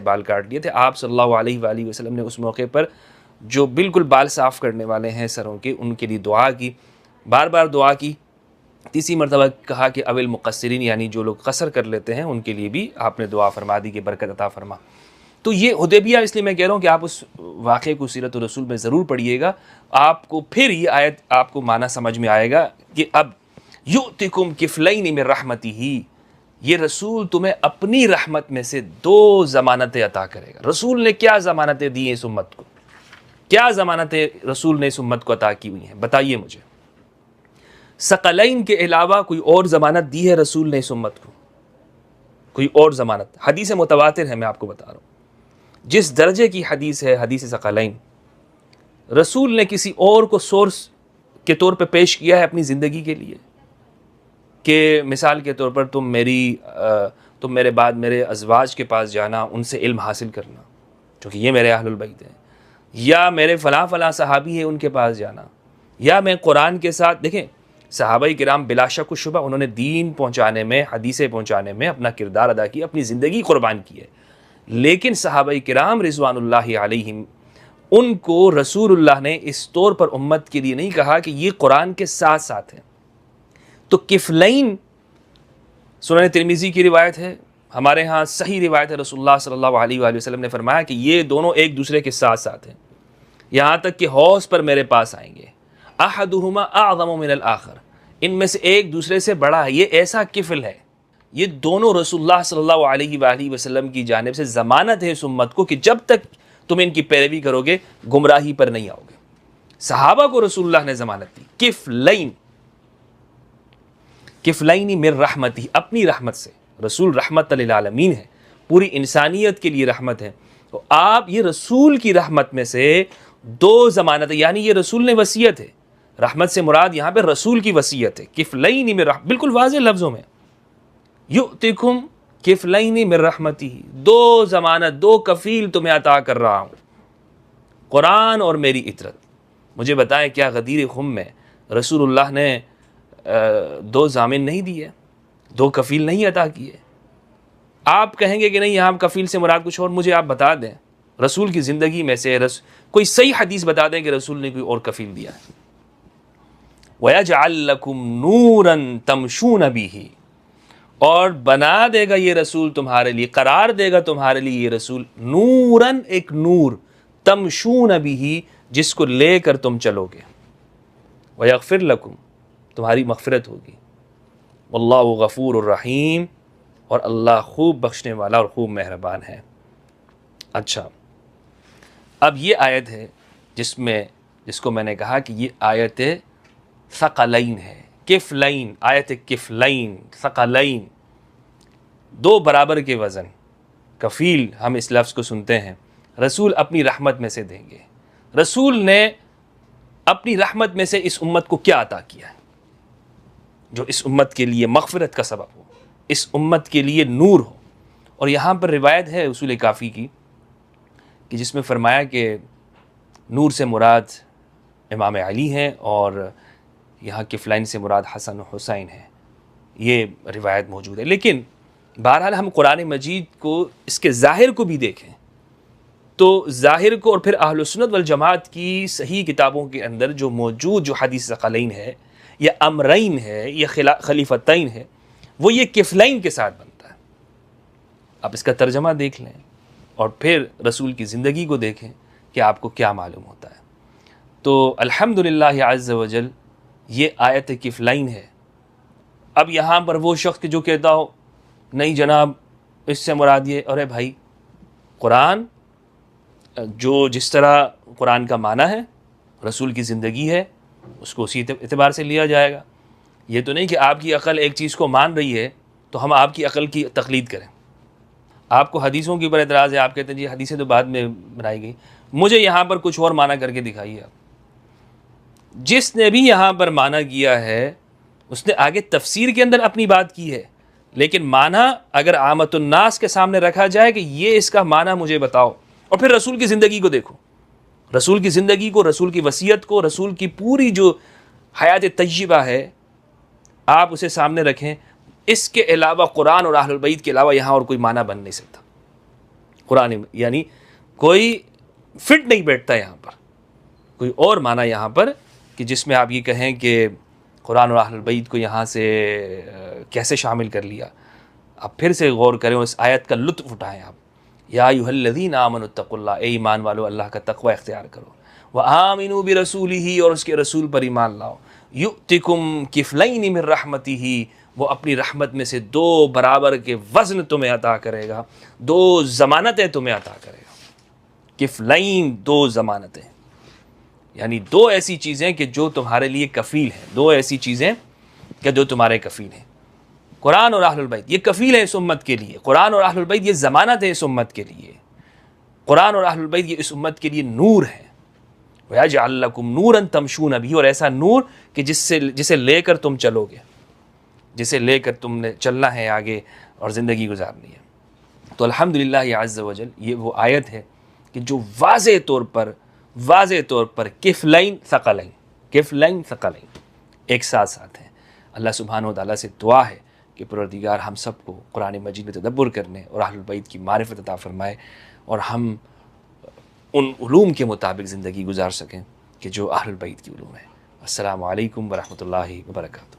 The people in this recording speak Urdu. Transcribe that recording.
بال کاٹ لیے تھے. آپ صلی اللہ علیہ وآلہ وسلم نے اس موقع پر جو بالکل بال صاف کرنے والے ہیں سروں کے, ان کے لیے دعا کی, بار بار دعا کی. تیسری مرتبہ کہا کہ اول مقصرین, یعنی جو لوگ قصر کر لیتے ہیں ان کے لیے بھی آپ نے دعا فرما دی کہ برکت عطا فرما. تو یہ حدیبیہ, اس لیے میں کہہ رہا ہوں کہ آپ اس واقعے کو سیرت الرسول میں ضرور پڑھیے گا, آپ کو پھر یہ آیت آپ کو معنی سمجھ میں آئے گا کہ اب یؤتکم کفلین من رحمتہ, یہ رسول تمہیں اپنی رحمت میں سے 2 ضمانتیں عطا کرے گا. رسول نے کیا ضمانتیں دی ہیں اس امت کو؟ کیا ضمانتیں رسول نے اس امت کو عطا کی ہوئی ہیں؟ بتائیے مجھے. ثقلین کے علاوہ کوئی اور ضمانت دی ہے رسول نے اس امت کو؟ کوئی اور ضمانت؟ حدیث متواتر ہے, میں آپ کو بتا رہا ہوں. جس درجے کی حدیث ہے حدیث ثقلین, رسول نے کسی اور کو سورس کے طور پہ پیش کیا ہے اپنی زندگی کے لیے کہ مثال کے طور پر تم میرے بعد میرے ازواج کے پاس جانا, ان سے علم حاصل کرنا کیونکہ یہ میرے اہل البیت ہیں, یا میرے فلاں فلاں صحابی ہیں ان کے پاس جانا, یا میں قرآن کے ساتھ. دیکھیں صحابہ کرام بلا شک و شبہ انہوں نے دین پہنچانے میں, حدیثیں پہنچانے میں اپنا کردار ادا کیا, اپنی زندگی قربان کی ہے. لیکن صحابہ کرام رضوان اللہ علیہم, ان کو رسول اللہ نے اس طور پر امت کے لیے نہیں کہا کہ یہ قرآن کے ساتھ ساتھ ہیں. تو کفلین سنن ترمذی کی روایت ہے, ہمارے ہاں صحیح روایت ہے, رسول اللہ صلی اللہ علیہ وآلہ وسلم نے فرمایا کہ یہ دونوں ایک دوسرے کے ساتھ ساتھ ہیں, یہاں تک کہ حوض پر میرے پاس آئیں گے. احدہما اعظم من الاخر, ان میں سے ایک دوسرے سے بڑا ہے. یہ ایسا کفل ہے, یہ دونوں رسول اللہ صلی اللہ علیہ وآلہ وسلم کی جانب سے ضمانت ہے اس امت کو کہ جب تک تم ان کی پیروی کرو گے گمراہی پر نہیں آؤ گے. صحابہ کو رسول اللہ نے ضمانت دی. کفلین من رحمتہ, اپنی رحمت سے. رسول رحمت للعالمین ہے, پوری انسانیت کے لیے رحمت ہے. تو آپ یہ رسول کی رحمت میں سے 2 ضمانتیں, یعنی یہ رسول نے وصیت ہے, رحمت سے مراد یہاں پہ رسول کی وصیت ہے. کفلین من رحمتہ, بالکل واضح لفظوں میں, یؤتکم کفلین من رحمتہ, 2 ضمانت, 2 کفیل تمہیں عطا کر رہا ہوں, قرآن اور میری اطرت. مجھے بتائیں کیا غدیر خم میں رسول اللہ نے 2 ضامن نہیں دیے, 2 کفیل نہیں عطا کیے؟ آپ کہیں گے کہ نہیں یہاں کفیل سے مراد کچھ اور. مجھے آپ بتا دیں رسول کی زندگی میں سے کوئی صحیح حدیث بتا دیں کہ رسول نے کوئی اور کفیل دیا ہے. وَيَجْعَلْ لَكُمْ نُورًا تَمْشُونَ بِهِ, اور بنا دے گا یہ رسول تمہارے لیے, قرار دے گا تمہارے لیے یہ رسول نوراً, ایک نور, تمشون بہ, جس کو لے کر تم چلو گے. وَيَغْفِرْ لَكُمْ, تمہاری مغفرت ہوگی. واللہ غفور الرحیم, اور اللہ خوب بخشنے والا اور خوب مہربان ہے. اچھا, اب یہ آیت ہے جس کو میں نے کہا کہ یہ آیت ثقلین ہے. کفلین, آیت کفلین, ثقلین, 2 برابر کے وزن. کفیل ہم اس لفظ کو سنتے ہیں, رسول اپنی رحمت میں سے دیں گے. رسول نے اپنی رحمت میں سے اس امت کو کیا عطا کیا ہے جو اس امت کے لیے مغفرت کا سبب ہو, اس امت کے لیے نور ہو. اور یہاں پر روایت ہے اصول کافی کی کہ جس میں فرمایا کہ نور سے مراد امام علی ہیں اور یہاں کفلین سے مراد حسن و حسین ہیں. یہ روایت موجود ہے. لیکن بہرحال ہم قرآن مجید کو اس کے ظاہر کو بھی دیکھیں تو ظاہر کو, اور پھر اہل السنت والجماعت کی صحیح کتابوں کے اندر جو موجود جو حدیث ثقلین ہے یا امرین ہے یا خلیفتین ہے, وہ یہ کفلین کے ساتھ بنتا ہے. آپ اس کا ترجمہ دیکھ لیں اور پھر رسول کی زندگی کو دیکھیں کہ آپ کو کیا معلوم ہوتا ہے. تو الحمدللہ عز وجل یہ آیت کفلین ہے. اب یہاں پر وہ شخص جو کہتا ہو نہیں جناب اس سے مراد یہ, ارے بھائی قرآن جو جس طرح قرآن کا معنی ہے, رسول کی زندگی ہے, اس کو اسی اعتبار سے لیا جائے گا. یہ تو نہیں کہ آپ کی عقل ایک چیز کو مان رہی ہے تو ہم آپ کی عقل کی تقلید کریں. آپ کو حدیثوں کے اوپر اعتراض ہے, آپ کہتے ہیں جی حدیثیں تو بعد میں بنائی گئی, مجھے یہاں پر کچھ اور معنی کر کے دکھائیے. آپ جس نے بھی یہاں پر معنی کیا ہے اس نے آگے تفسیر کے اندر اپنی بات کی ہے, لیکن معنی اگر عامت الناس کے سامنے رکھا جائے کہ یہ اس کا معنی مجھے بتاؤ, اور پھر رسول کی زندگی کو دیکھو, رسول کی زندگی کو, رسول کی وصیت کو, رسول کی پوری جو حیات طیبہ ہے آپ اسے سامنے رکھیں. اس کے علاوہ قرآن اور اہل البیت کے علاوہ یہاں اور کوئی معنی بن نہیں سکتا. قرآن یعنی کوئی فٹ نہیں بیٹھتا یہاں پر، کوئی اور معنی یہاں پر کہ جس میں آپ یہ کہیں کہ قرآن اور اہل البیت کو یہاں سے کیسے شامل کر لیا. آپ پھر سے غور کریں اور اس آیت کا لطف اٹھائیں. آپ یا ایھا الذین آمنوا اتقوا اللہ، اے ایمان والو اللہ کا تقوی اختیار کرو. وآمنوا برسولہ، اور اس کے رسول پر ایمان لاؤ. یؤتکم کفلین من رحمتہ، وہ اپنی رحمت میں سے 2 برابر کے وزن تمہیں عطا کرے گا، 2 ضمانتیں تمہیں عطا کرے گا. کفلین 2 ضمانتیں، یعنی 2 ایسی چیزیں کہ جو تمہارے لیے کفیل ہیں، 2 ایسی چیزیں کہ جو تمہارے کفیل ہیں. قرآن اور اہل البیت یہ کفیل ہے اس امت کے لیے، قرآن اور اہل البیت یہ ضمانت ہے اس امت کے لیے، قرآن اور اہل البیت یہ اس امت کے لیے نور ہے. وَيَجْعَلْ لَكُمْ نُورًا تَمْشُونَ بِهِ، اور ایسا نور کہ جسے لے کر تم چلو گے، جسے لے کر تم نے چلنا ہے آگے اور زندگی گزارنی ہے. تو الحمدللہ عز و جل یہ وہ آیت ہے کہ جو واضح طور پر کفلین ثقلین ایک ساتھ ہیں. اللہ سبحانہ و تعالیٰ سے دعا ہے کہ پروردگار ہم سب کو قرآن مجید میں تدبر کرنے اور اہل البیت کی معرفت عطا فرمائے، اور ہم ان علوم کے مطابق زندگی گزار سکیں کہ جو اہل البیت کی علوم ہے. السلام علیکم ورحمۃ اللہ وبرکاتہ.